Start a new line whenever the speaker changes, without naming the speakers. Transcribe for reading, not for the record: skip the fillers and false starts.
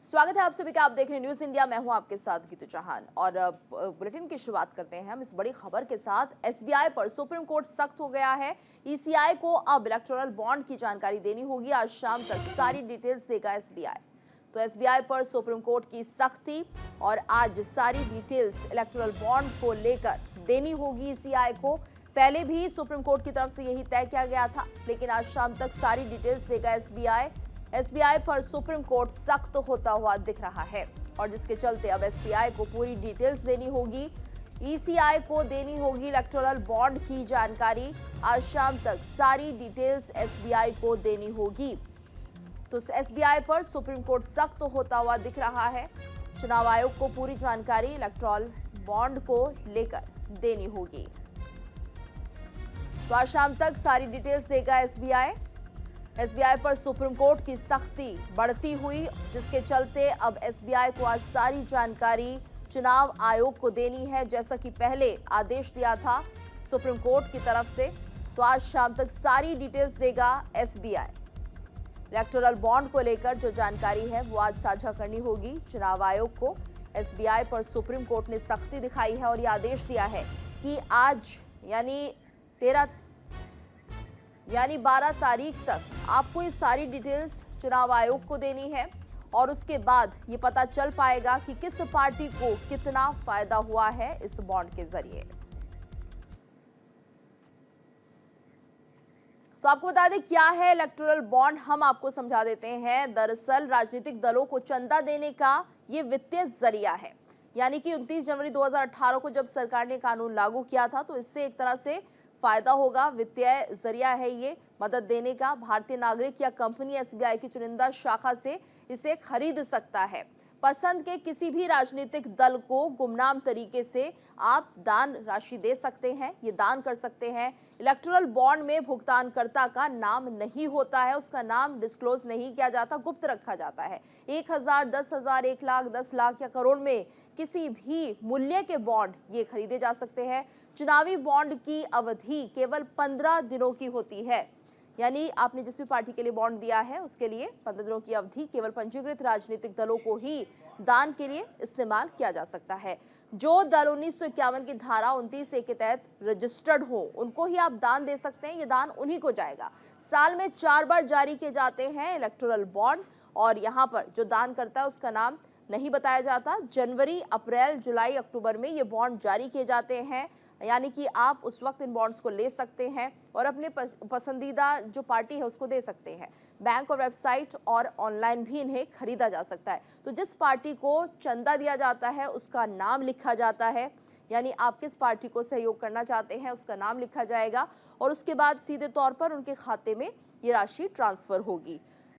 स्वागत है आप सभी का। आप देख रहे हैं न्यूज इंडिया। मैं हूं आपके साथ गीतू चौहान और बुलेटिन की शुरुआत करते हैं हम इस बड़ी खबर के साथ। एसबीआई पर सुप्रीम कोर्ट सख्त हो गया है। ईसीआई को अब इलेक्टोरल बॉन्ड की जानकारी देनी होगी। आज शाम तक सारी डिटेल्स देगा एसबीआई। तो एसबीआई पर सुप्रीम कोर्ट की सख्ती और आज सारी डिटेल्स इलेक्टोरल बॉन्ड को लेकर देनी होगी ईसीआई को। पहले भी सुप्रीम कोर्ट की तरफ से यही तय किया गया था, लेकिन आज शाम तक सारी डिटेल्स देगा एसबीआई। एसबीआई पर सुप्रीम कोर्ट सख्त होता हुआ दिख रहा है और जिसके चलते अब एसबीआई को पूरी डिटेल्स देनी होगी। ईसीआई को देनी होगी इलेक्टोरल बॉन्ड की जानकारी। आज शाम तक सारी डिटेल्स एसबीआई को देनी होगी। तो एसबीआई पर सुप्रीम कोर्ट सख्त होता हुआ दिख रहा है। चुनाव आयोग को पूरी जानकारी इलेक्टोरल बॉन्ड को लेकर देनी होगी। तो आज शाम तक सारी डिटेल्स देगा एसबीआई। एसबीआई पर सुप्रीम कोर्ट की सख्ती बढ़ती हुई, जिसके चलते अब एसबीआई को आज सारी जानकारी चुनाव आयोग को देनी है, जैसा कि पहले आदेश दिया था सुप्रीम कोर्ट की तरफ से। तो आज शाम तक सारी डिटेल्स देगा एसबीआई। इलेक्टोरल बॉन्ड को लेकर जो जानकारी है वो आज साझा करनी होगी चुनाव आयोग को। एसबीआई पर सुप्रीम कोर्ट ने सख्ती दिखाई है और ये आदेश दिया है कि आज यानी 12 तारीख तक आपको ये सारी डिटेल्स चुनाव आयोग को देनी है और उसके बाद ये पता चल पाएगा कि किस पार्टी को कितना फायदा हुआ है इस बॉन्ड के जरिए। तो आपको बता दें क्या है इलेक्टोरल बॉन्ड, हम आपको समझा देते हैं। दरअसल राजनीतिक दलों को चंदा देने का ये वित्तीय जरिया है। यानी कि 29 जनवरी 2018 को जब सरकार ने कानून लागू किया था, तो इससे एक तरह से फायदा होगा। वित्तीय जरिया है ये मदद देने का। भारतीय नागरिक या कंपनी एसबीआई की चुनिंदा शाखा से इसे खरीद सकता है। पसंद के किसी भी राजनीतिक दल को गुमनाम तरीके से आप दान राशि दे सकते हैं, ये दान कर सकते हैं। इलेक्टोरल बॉन्ड में भुगतानकर्ता का नाम नहीं होता है, उसका नाम डिस्क्लोज नहीं किया जाता, गुप्त रखा जाता है। 1000, 10,000, 1 लाख, 10 लाख या करोड़ में किसी भी मूल्य के बॉन्ड ये खरीदे जा सकते हैं। चुनावी बॉन्ड की अवधि केवल 15 दिनों की होती है। यानी आपने जिस भी पार्टी के लिए बॉन्ड दिया है उसके लिए 15 दिनों की अवधि केवल पंजीकृत राजनीतिक दलों को ही दान के लिए इस्तेमाल किया जा सकता है। जो दल 1951 की धारा 29A के तहत रजिस्टर्ड हो उनको ही आप दान दे सकते हैं। ये दान उन्हीं को जाएगा। साल में 4 बार जारी किए जाते हैं इलेक्टोरल बॉन्ड और यहाँ पर जो दान करता है उसका नाम नहीं बताया जाता। जनवरी, अप्रैल, जुलाई, अक्टूबर में ये बॉन्ड जारी किए जाते हैं। यानी कि आप उस वक्त इन बॉन्ड्स को ले सकते हैं और अपने पसंदीदा जो पार्टी है उसको दे सकते हैं। बैंक और वेबसाइट और ऑनलाइन भी इन्हें खरीदा जा सकता है। तो जिस पार्टी को चंदा दिया जाता है उसका नाम लिखा जाता है। यानी आप किस पार्टी को सहयोग करना चाहते हैं उसका नाम लिखा जाएगा और उसके बाद सीधे तौर पर उनके खाते में ये राशि ट्रांसफर होगी।